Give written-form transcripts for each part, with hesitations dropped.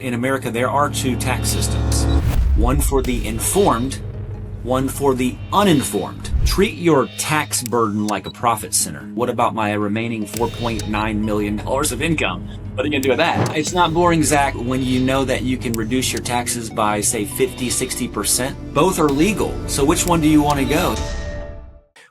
In America, there are two tax systems, one for the informed, one for the uninformed. Treat your tax burden like a profit center. What about my remaining $4.9 million of income? What are you gonna do with that? It's not boring, Zach, when you know that you can reduce your taxes by, say, 50, 60%. Both are legal. So which one do you want to go?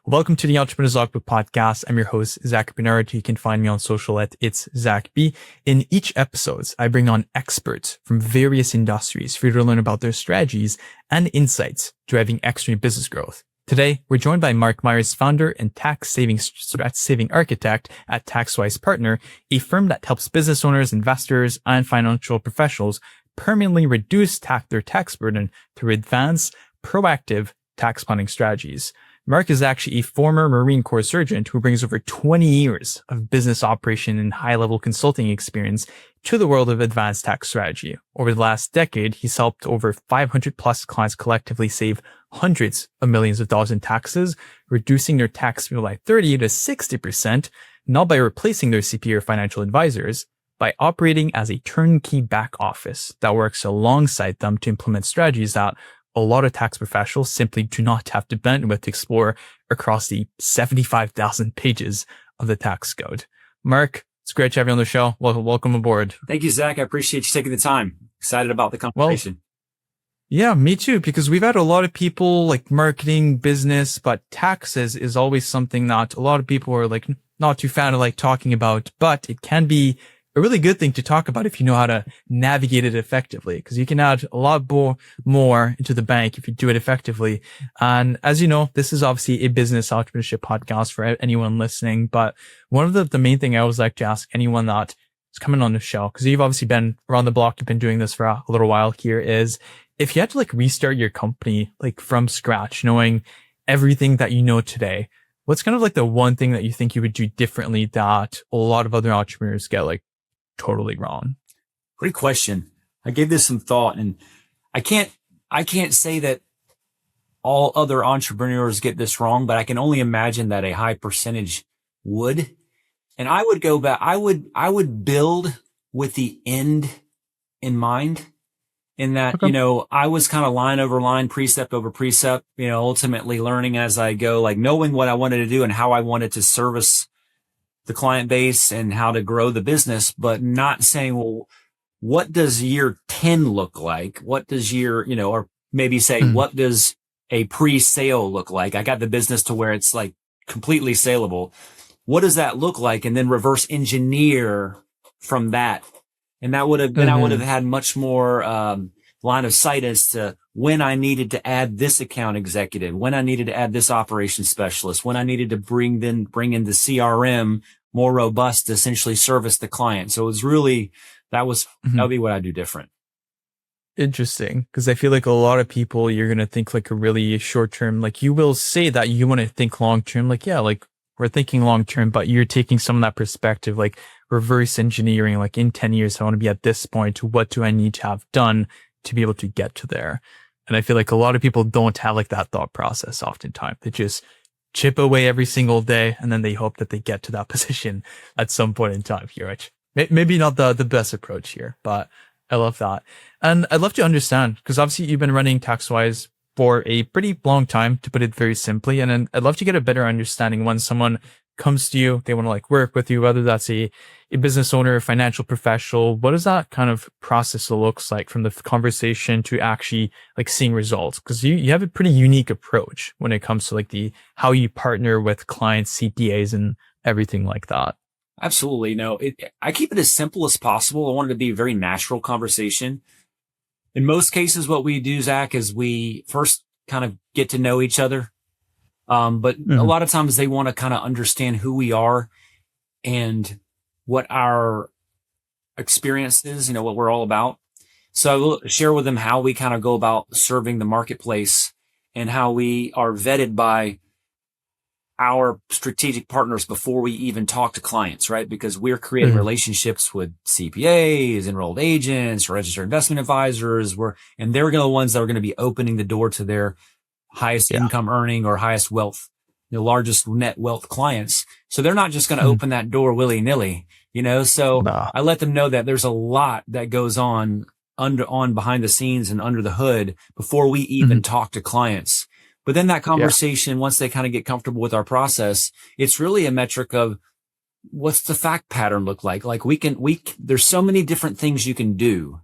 Welcome to the Entrepreneur's Logbook podcast. I'm your host, Zachary Bernard. You can find me on social at It's Zach B. In each episode, I bring on experts from various industries for you to learn about their strategies and insights driving extreme business growth. Today, we're joined by Mark Myers, founder and tax-saving architect at Taxwise Partner, a firm that helps business owners, investors, and financial professionals permanently reduce their tax burden through advanced, proactive tax planning strategies. Mark is actually a former Marine Corps surgeon who brings over 20 years of business operation and high-level consulting experience to the world of advanced tax strategy. Over the last decade, he's helped over 500 plus clients collectively save hundreds of millions of dollars in taxes, reducing their tax bill by 30 to 60%, not by replacing their CPA or financial advisors, by operating as a turnkey back office that works alongside them to implement strategies that a lot of tax professionals simply do not have the bandwidth to explore across the 75,000 pages of the tax code. Mark, it's great to have you on the show. Welcome aboard. Thank you, Zach. I appreciate you taking the time. Excited about the conversation. Yeah, me too, because we've had a lot of people like marketing, business, but taxes is always something that a lot of people are like not too fan of like talking about, but it can be a really good thing to talk about if you know how to navigate it effectively, because you can add a lot more into the bank if you do it effectively. And as you know, this is obviously a business entrepreneurship podcast for anyone listening. But one of the main thing I always like to ask anyone that is coming on the show, because you've obviously been around the block, you've been doing this for a little while here, is if you had to like restart your company like from scratch, knowing everything that you know today, what's kind of like the one thing that you think you would do differently that a lot of other entrepreneurs get like totally wrong? Great question. I gave this some thought, and I can't say that all other entrepreneurs get this wrong, but I can only imagine that a high percentage would. And I would go back. I would build with the end in mind, in that, okay, I was kind of line over line, precept over precept, ultimately learning as I go, like knowing what I wanted to do and how I wanted to service the client base and how to grow the business, but not saying, well, what does year 10 look like? What does or maybe say, what does a pre-sale look like? I got the business to where it's like completely saleable. What does that look like? And then reverse engineer from that. And that would have, then I would have had much more, line of sight as to when I needed to add this account executive, when I needed to add this operations specialist, when I needed to bring in the CRM more robust to essentially service the client. So it was really, that would be what I do different. Interesting. Because I feel like a lot of people, you're going to think like a really short term, like you will say that you want to think long term, like, yeah, like we're thinking long term, but you're taking some of that perspective, like reverse engineering, like in 10 years, I want to be at this point. What do I need to have done to be able to get to there? And I feel like a lot of people don't have like that thought process oftentimes. They just chip away every single day, and then they hope that they get to that position at some point in time here, which maybe not the best approach here, but I love that. And I'd love to understand, because obviously you've been running Taxwise for a pretty long time, to put it very simply. And then I'd love to get a better understanding when someone comes to you, they want to like work with you, whether that's a business owner, a financial professional. What does that kind of process looks like from the conversation to actually like seeing results? Because you have a pretty unique approach when it comes to like how you partner with clients, CPAs, and everything like that. Absolutely. No, I keep it as simple as possible. I want it to be a very natural conversation. In most cases, what we do, Zach, is we first kind of get to know each other. But a lot of times they want to kind of understand who we are and what our experience is, what we're all about. So I will share with them how we kind of go about serving the marketplace and how we are vetted by our strategic partners before we even talk to clients, right? Because we're creating relationships with CPAs, enrolled agents, registered investment advisors, and they're the ones that are going to be opening the door to their highest income earning or highest wealth, the largest net wealth clients. So they're not just going to open that door willy nilly, So I let them know that there's a lot that goes on on behind the scenes and under the hood before we even talk to clients. But then that conversation, once they kind of get comfortable with our process, it's really a metric of what's the fact pattern look like? Like there's so many different things you can do,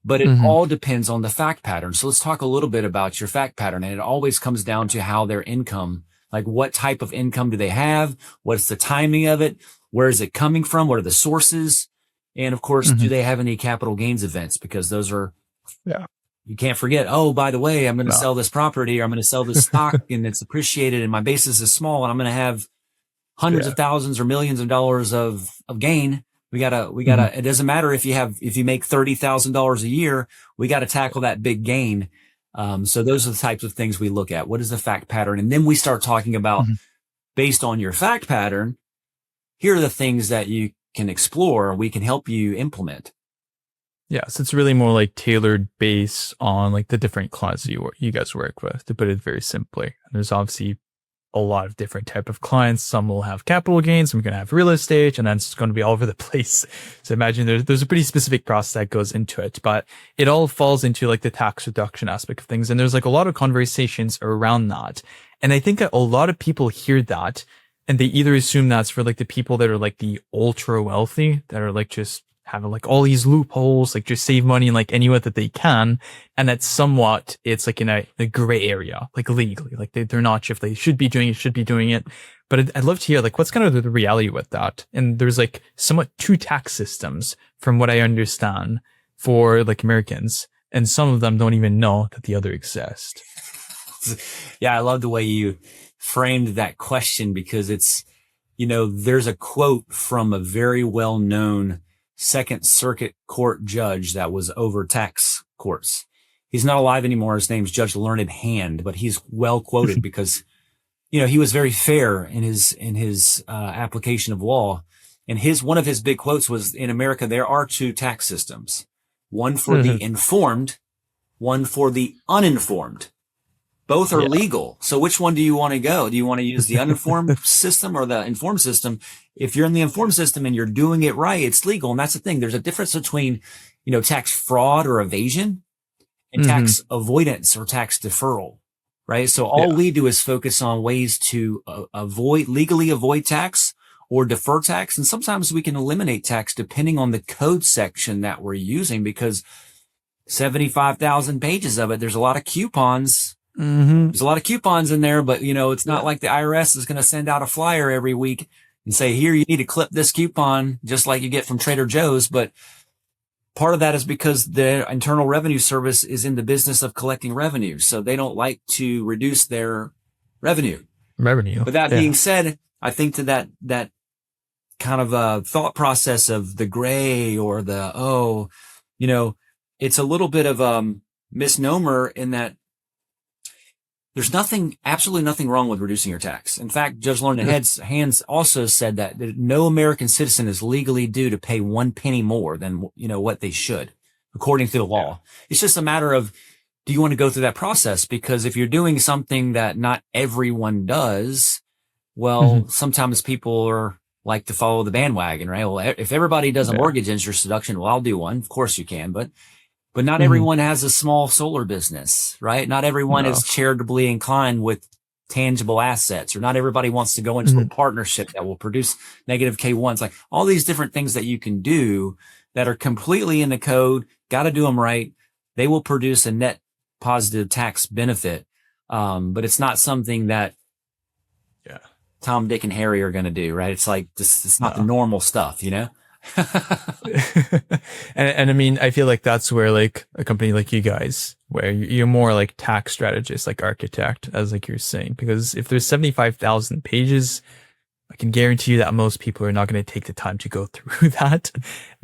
but it all depends on the fact pattern. So let's talk a little bit about your fact pattern. And it always comes down to how their income, like what type of income do they have? What's the timing of it? Where is it coming from? What are the sources? And of course, do they have any capital gains events? Because those are, you can't forget, oh, by the way, I'm going to sell this property, or I'm going to sell this stock and it's appreciated and my basis is small and I'm going to have hundreds of thousands or millions of dollars of gain. We gotta, it doesn't matter if you make $30,000 a year, we got to tackle that big gain. So those are the types of things we look at. What is the fact pattern? And then we start talking about, based on your fact pattern, here are the things that you can explore. We can help you implement. Yeah, so it's really more like tailored based on like the different clients that you guys work with, to put it very simply. And there's obviously a lot of different type of clients. Some will have capital gains, some are going to have real estate, and then it's going to be all over the place. So imagine there's a pretty specific process that goes into it, but it all falls into like the tax reduction aspect of things. And there's like a lot of conversations around that. And I think that a lot of people hear that and they either assume that's for like the people that are like the ultra wealthy, that are like just having like all these loopholes, like just save money in like any way that they can. And that's somewhat, it's like in a gray area, like legally, like they're not sure if they should be doing it. But I'd love to hear like, what's kind of the reality with that? And there's like somewhat two tax systems from what I understand for like Americans. And some of them don't even know that the other exist. Yeah. I love the way you framed that question, because it's, there's a quote from a very well-known Second Circuit Court judge that was over tax courts. He's not alive anymore. His name's Judge Learned Hand, but he's well quoted because, he was very fair in his application of law. And one of his big quotes was, in America, there are two tax systems, one for the informed, one for the uninformed. Both are legal. So which one do you want to go? Do you want to use the uninformed system or the informed system? If you're in the informed system and you're doing it right, it's legal. And that's the thing. There's a difference between, tax fraud or evasion and tax avoidance or tax deferral, right? So all we do is focus on ways to legally avoid tax or defer tax. And sometimes we can eliminate tax depending on the code section that we're using, because 75,000 pages of it, there's a lot of coupons. There's a lot of coupons in there, but it's not like the IRS is going to send out a flyer every week and say, here, you need to clip this coupon, just like you get from Trader Joe's. But part of that is because the Internal Revenue Service is in the business of collecting revenue. So they don't like to reduce their revenue. But that being said, I think that kind of thought process of the gray or it's a little bit of a misnomer in that there's absolutely nothing wrong with reducing your tax. In fact, Judge Learned Hands also said that no American citizen is legally due to pay 1 penny more than, what they should, according to the law. It's just a matter of, do you want to go through that process? Because if you're doing something that not everyone does, well, sometimes people like to follow the bandwagon, right? Well, if everybody does a mortgage interest deduction, well, I'll do one. Of course you can, but not everyone has a small solar business, right? Not everyone is charitably inclined with tangible assets, or not everybody wants to go into a partnership that will produce negative K1s. Like all these different things that you can do that are completely in the code, got to do them right. They will produce a net positive tax benefit. But it's not something that Tom, Dick, and Harry are going to do, right? It's like it's not the normal stuff, and I mean, I feel like that's where like a company like you guys, where you're more like tax strategist, like architect, as like you're saying, because if there's 75,000 pages, I can guarantee you that most people are not going to take the time to go through that.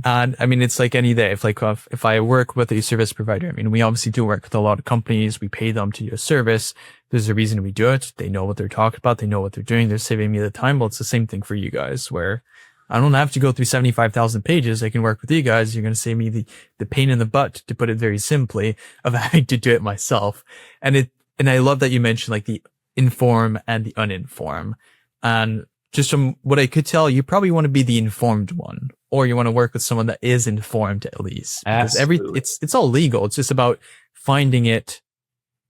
And I mean, it's like any day. If I work with a service provider, I mean, we obviously do work with a lot of companies. We pay them to do a service. There's a reason we do it. They know what they're talking about. They know what they're doing. They're saving me the time. Well, it's the same thing for you guys, where I don't have to go through 75,000 pages. I can work with you guys. You're going to save me the pain in the butt, to put it very simply, of having to do it myself. And I love that you mentioned like the inform and the uninform. And just from what I could tell, you probably want to be the informed one, or you want to work with someone that is informed at least, because Absolutely. it's all legal. It's just about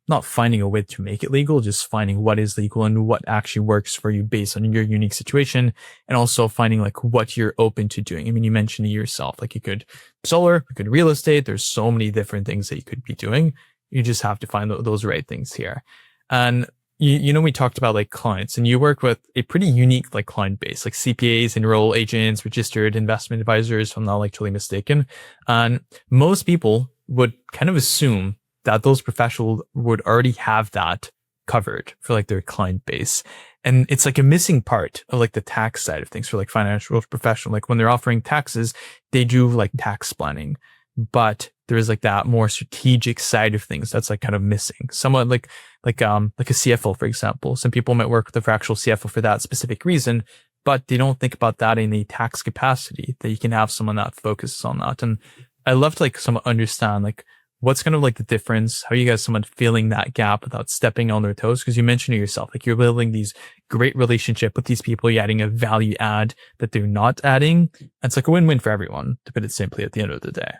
not finding a way to make it legal, just finding what is legal and what actually works for you based on your unique situation, and also finding like what you're open to doing. I mean, you mentioned it yourself, like you could solar, you could real estate. There's so many different things that you could be doing. You just have to find those right things here. And we talked about like clients, and you work with a pretty unique like client base, like CPAs, enroll agents, registered investment advisors, if I'm not like totally mistaken. And most people would kind of assume that those professionals would already have that covered for like their client base. And it's like a missing part of like the tax side of things for like financial professional. Like when they're offering taxes, they do like tax planning, but there is like that more strategic side of things that's like kind of missing. Somewhat like a CFO, for example. Some people might work with a fractional CFO for that specific reason, but they don't think about that in the tax capacity, that you can have someone that focuses on that. And I love to like somewhat understand like what's kind of like the difference, how you guys someone filling that gap without stepping on their toes? Because you mentioned it yourself, like you're building these great relationship with these people, you're adding a value add that they're not adding. It's like a win-win for everyone, to put it simply, at the end of the day.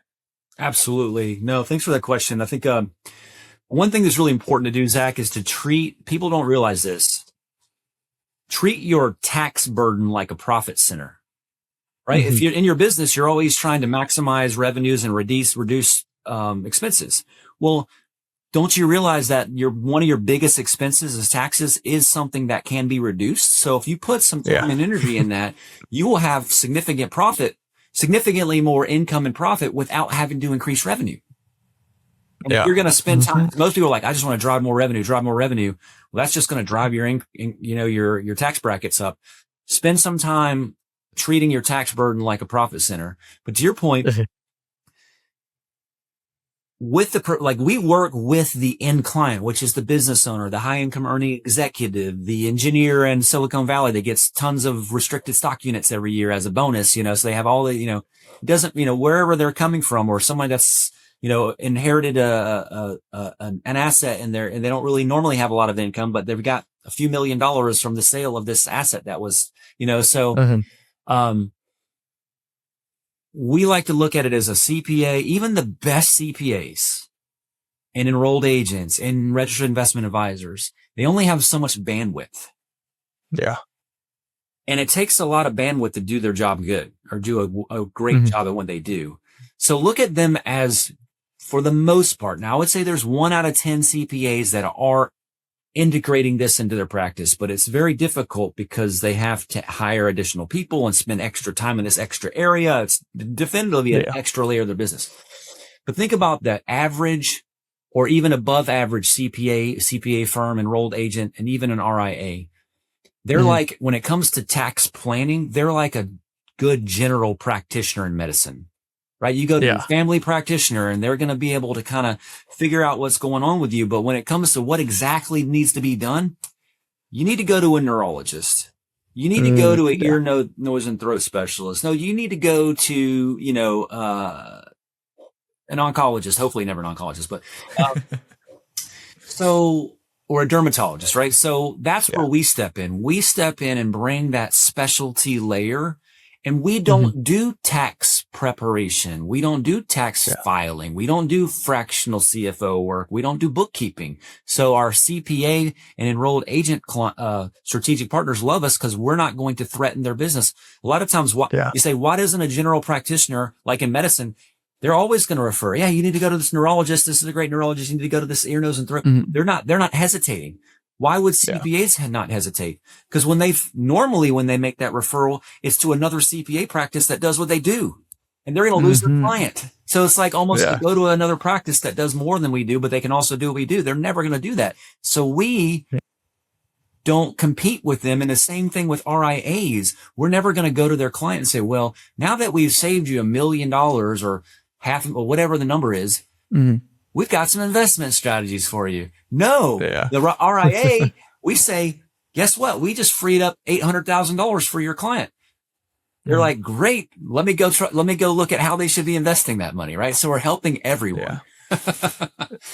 Absolutely. No, thanks for that question. I think one thing that's really important to do, Zach, is to people don't realize this. Treat your tax burden like a profit center, right? Mm-hmm. If you're in your business, you're always trying to maximize revenues and reduce expenses. Well, don't you realize that one of your biggest expenses is taxes is something that can be reduced? So if you put some time and energy in that, you will have significantly more income and profit without having to increase revenue. And if you're going to spend time, most people are like, I just want to drive more revenue. Well, that's just going to drive your tax brackets up. Spend some time treating your tax burden like a profit center. But to your point, we work with the end client, which is the business owner, the high income earning executive, the engineer in Silicon Valley that gets tons of restricted stock units every year as a bonus, so they have all the, wherever they're coming from, or someone that's, inherited an asset and they don't really normally have a lot of income, but they've got a few $1 million from the sale of this asset that was, we like to look at it as a CPA. Even the best CPAs and enrolled agents and registered investment advisors, they only have so much bandwidth. Yeah. And it takes a lot of bandwidth to do their job good or do a great job at what they do. So look at them as, for the most part, now I would say there's 1 out of 10 CPAs that are integrating this into their practice, but it's very difficult because they have to hire additional people and spend extra time in this extra area. It's definitively an extra layer of their business. But think about that average or even above average CPA firm, enrolled agent, and even an RIA. They're like, when it comes to tax planning, they're like a good general practitioner in medicine. Right? You go to a family practitioner and they're going to be able to kind of figure out what's going on with you. But when it comes to what exactly needs to be done, you need to go to a neurologist. You need to go to an ear, nose, and throat specialist. No, you need to go to, an oncologist, hopefully never an oncologist, but, or a dermatologist, right? So that's where we step in. We step in and bring that specialty layer. And we don't do tax preparation. We don't do tax filing. We don't do fractional CFO work. We don't do bookkeeping. So our CPA and enrolled agent strategic partners love us because we're not going to threaten their business. A lot of times you say, why doesn't a general practitioner, like in medicine, they're always going to refer, you need to go to this neurologist. This is a great neurologist. You need to go to this ear, nose, and throat. They're not hesitating. Why would CPAs not hesitate? Because when they make that referral, it's to another CPA practice that does what they do, and they're going to lose their client. So it's like almost to go to another practice that does more than we do, but they can also do what we do. They're never going to do that. So we don't compete with them. And the same thing with RIAs. We're never going to go to their client and say, well, now that we've saved you $1 million or half or whatever the number is, we've got some investment strategies for you. No, the RIA, we say, guess what? We just freed up $800,000 for your client. They're like, great. Let me go look at how they should be investing that money. Right. So we're helping everyone.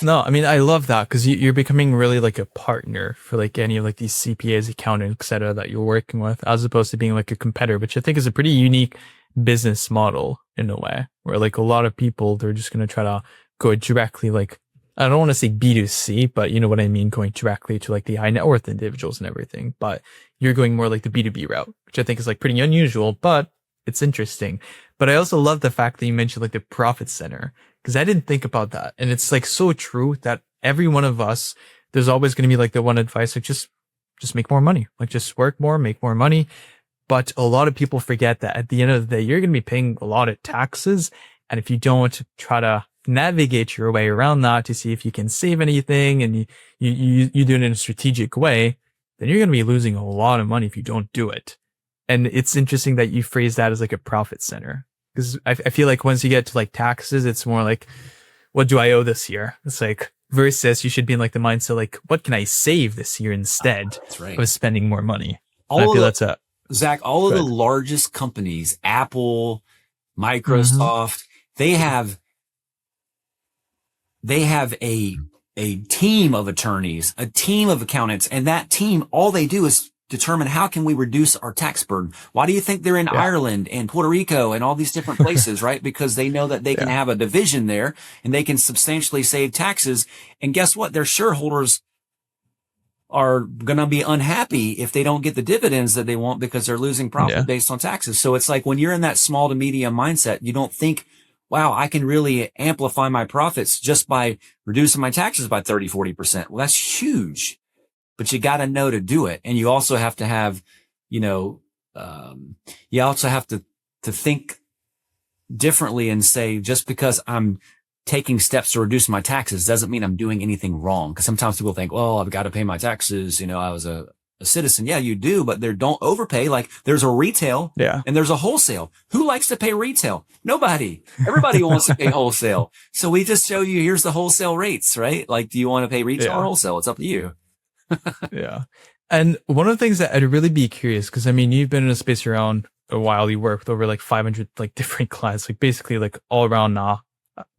No, I mean, I love that because you're becoming really like a partner for like any of like these CPAs, accountants, et cetera, that you're working with, as opposed to being like a competitor, which I think is a pretty unique business model in a way where like a lot of people, they're just going to try to go directly, like, I don't want to say B2C, but you know what I mean? Going directly to like the high net worth individuals and everything, but you're going more like the B2B route, which I think is like pretty unusual, but it's interesting. But I also love the fact that you mentioned like the profit center, because I didn't think about that. And it's like so true that every one of us, there's always going to be like the one advice, like just make more money, like just work more, make more money. But a lot of people forget that at the end of the day, you're going to be paying a lot of taxes. And if you don't try to navigate your way around that to see if you can save anything and you do it in a strategic way, then you're going to be losing a lot of money if you don't do it. And it's interesting that you phrase that as like a profit center, because I feel like once you get to like taxes, it's more like, what do I owe this year? It's like, versus you should be in like the mindset, like, what can I save this year instead of spending more money? Zach, all of the largest companies, Apple, Microsoft, they have a team of attorneys, a team of accountants, and that team, all they do is determine how can we reduce our tax burden. Why do you think they're in Ireland and Puerto Rico and all these different places, right? Because they know that they can have a division there and they can substantially save taxes. And guess what? Their shareholders are going to be unhappy if they don't get the dividends that they want because they're losing profit based on taxes. So it's like when you're in that small to medium mindset, you don't think, wow, I can really amplify my profits just by reducing my taxes by 30, 40%. Well, that's huge, but you got to know to do it. And you also have to have, you also have to think differently and say, just because I'm taking steps to reduce my taxes doesn't mean I'm doing anything wrong. Because sometimes people think, well, I've got to pay my taxes. I was a citizen. Yeah, you do, but don't overpay. Like there's a retail and there's a wholesale. Who likes to pay retail? Nobody. Everybody wants to pay wholesale. So we just show you, here's the wholesale rates, right? Like, do you want to pay retail or wholesale? It's up to you. And one of the things that I'd really be curious, because I mean, you've been in a space around a while, you work with over like 500 like different clients, like basically like all around not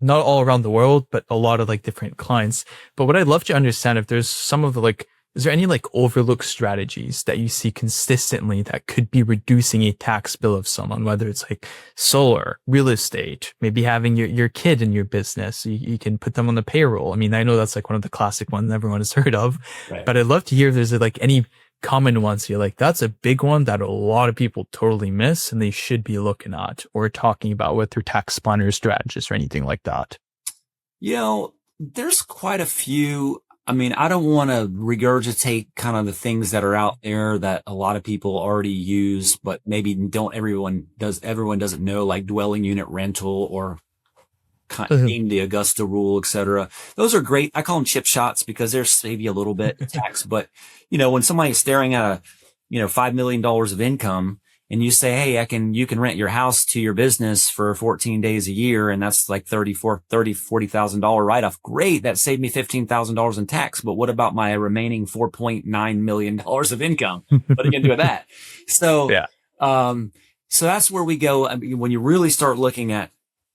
all around the world, but a lot of like different clients. But what I'd love to understand, if there's some of the like, is there any like overlooked strategies that you see consistently that could be reducing a tax bill of someone, whether it's like solar, real estate, maybe having your kid in your business, you can put them on the payroll. I mean, I know that's like one of the classic ones everyone has heard of, but I'd love to hear if there's like any common ones you're like, that's a big one that a lot of people totally miss and they should be looking at or talking about with their tax planners, strategists, or anything like that. There's quite a few. I mean, I don't want to regurgitate kind of the things that are out there that a lot of people already use, but maybe everyone doesn't know, like dwelling unit rental or being the Augusta rule, et cetera. Those are great. I call them chip shots because they're save you a little bit of tax. But, when somebody's staring at $5 million of income and you say, hey, you can rent your house to your business for 14 days a year. And that's like $40,000 write-off. Great. That saved me $15,000 in tax. But what about my remaining $4.9 million of income? What are you going to do with that? So, so that's where we go. I mean, when you really start looking at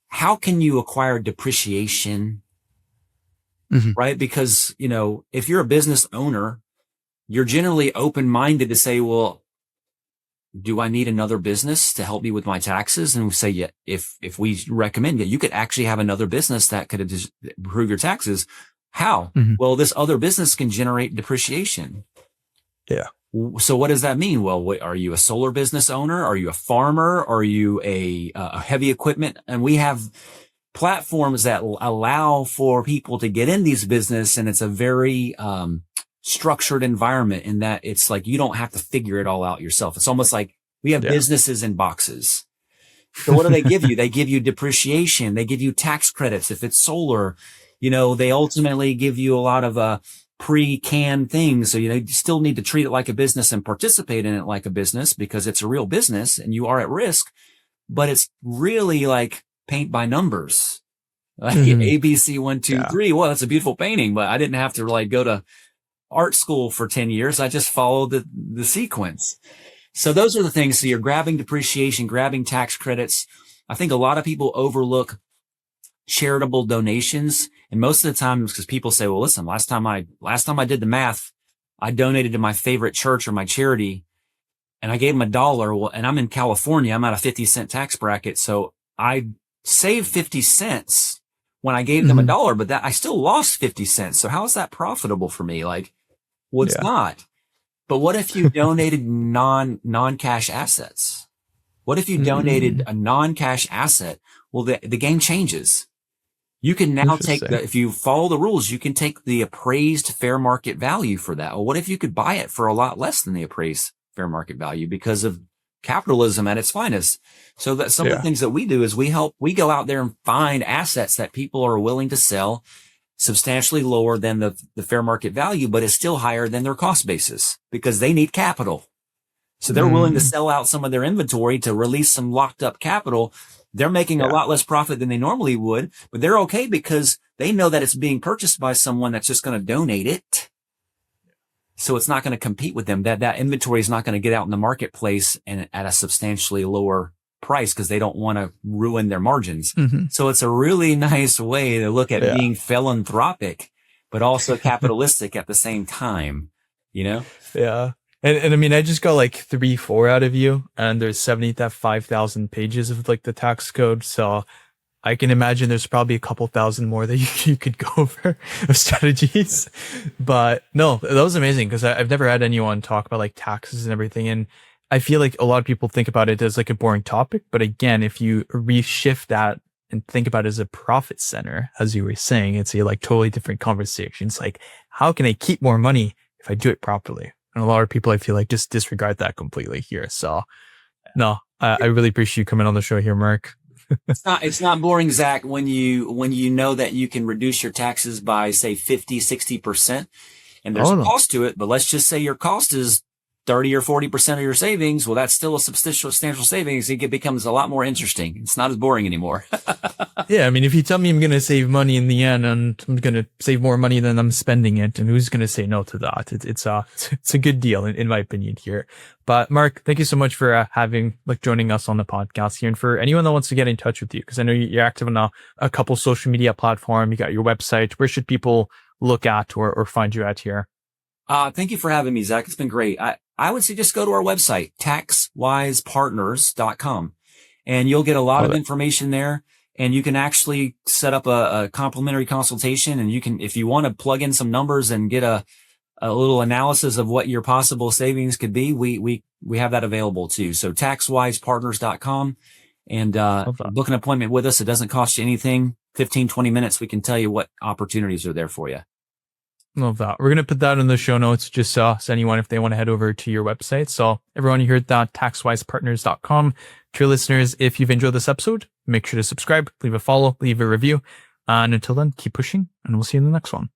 how can you acquire depreciation, right? Because, if you're a business owner, you're generally open-minded to say, well, do I need another business to help me with my taxes? And we say, yeah, if we recommend you could actually have another business that could improve your taxes. How? Well, this other business can generate depreciation. So what does that mean? Well, are you a solar business owner? Are you a farmer? Are you a heavy equipment? And we have platforms that allow for people to get in these business. And it's a very, structured environment in that it's like you don't have to figure it all out yourself. It's almost like we have businesses in boxes. So what do they give you? They give you depreciation. They give you tax credits if it's solar. They ultimately give you a lot of pre-canned things. So you still need to treat it like a business and participate in it like a business because it's a real business and you are at risk. But it's really like paint by numbers. Like ABC 1, 2, 3. Well, that's a beautiful painting, but I didn't have to like go to art school for 10 years. I just followed the sequence. So those are the things. So you're grabbing depreciation, grabbing tax credits. I think a lot of people overlook charitable donations. And most of the time it's because people say, well, listen, last time I did the math, I donated to my favorite church or my charity and I gave them $1. Well, and I'm in California. I'm at a 50-cent tax bracket. So I saved 50 cents when I gave them $1, but that I still lost 50 cents. So how is that profitable for me? Like, well, it's not. But what if you donated non-cash assets? What if you donated a non-cash asset? Well, the game changes. You can now take if you follow the rules, you can take the appraised fair market value for that. Well, what if you could buy it for a lot less than the appraised fair market value because of capitalism at its finest? So that some of the things that we do is we go out there and find assets that people are willing to sell substantially lower than the fair market value, but it's still higher than their cost basis because they need capital. So they're willing to sell out some of their inventory to release some locked up capital. They're making a lot less profit than they normally would, but they're okay because they know that it's being purchased by someone that's just going to donate it. So it's not going to compete with them. That inventory is not going to get out in the marketplace and at a substantially lower price because they don't want to ruin their margins. So it's a really nice way to look at being philanthropic, but also capitalistic at the same time, you know? Yeah. And I mean, I just got like 3-4 out of you, and there's 75,000 pages of like the tax code. So I can imagine there's probably a couple thousand more that you could go over of strategies. But no, that was amazing because I've never had anyone talk about like taxes and everything. And I feel like a lot of people think about it as like a boring topic. But again, if you reshift that and think about it as a profit center, as you were saying, it's a like totally different conversation. It's like, how can I keep more money if I do it properly? And a lot of people, I feel like, just disregard that completely here. So no, I really appreciate you coming on the show here, Mark. It's not boring, Zach, when you know that you can reduce your taxes by say 50-60%, and there's a cost to it, but let's just say your cost is 30 or 40% of your savings. Well, that's still a substantial savings. It becomes a lot more interesting. It's not as boring anymore. Yeah. I mean, if you tell me I'm going to save money in the end and I'm going to save more money than I'm spending it, and who's going to say no to that? It's a good deal in my opinion here. But Mark, thank you so much for joining us on the podcast here. And for anyone that wants to get in touch with you, because I know you're active on a couple social media platforms, you got your website. Where should people look at or find you at here? Thank you for having me, Zach. It's been great. I would say just go to our website, taxwisepartners.com, and you'll get a lot of information there. And you can actually set up a complimentary consultation, and you can, if you want to plug in some numbers and get a little analysis of what your possible savings could be, we have that available too. So taxwisepartners.com, and book an appointment with us. It doesn't cost you anything. 15-20 minutes. We can tell you what opportunities are there for you. Love that. We're going to put that in the show notes, just so anyone, if they want to head over to your website. So everyone, you heard that, taxwisepartners.com. To your listeners, if you've enjoyed this episode, make sure to subscribe, leave a follow, leave a review. And until then, keep pushing, and we'll see you in the next one.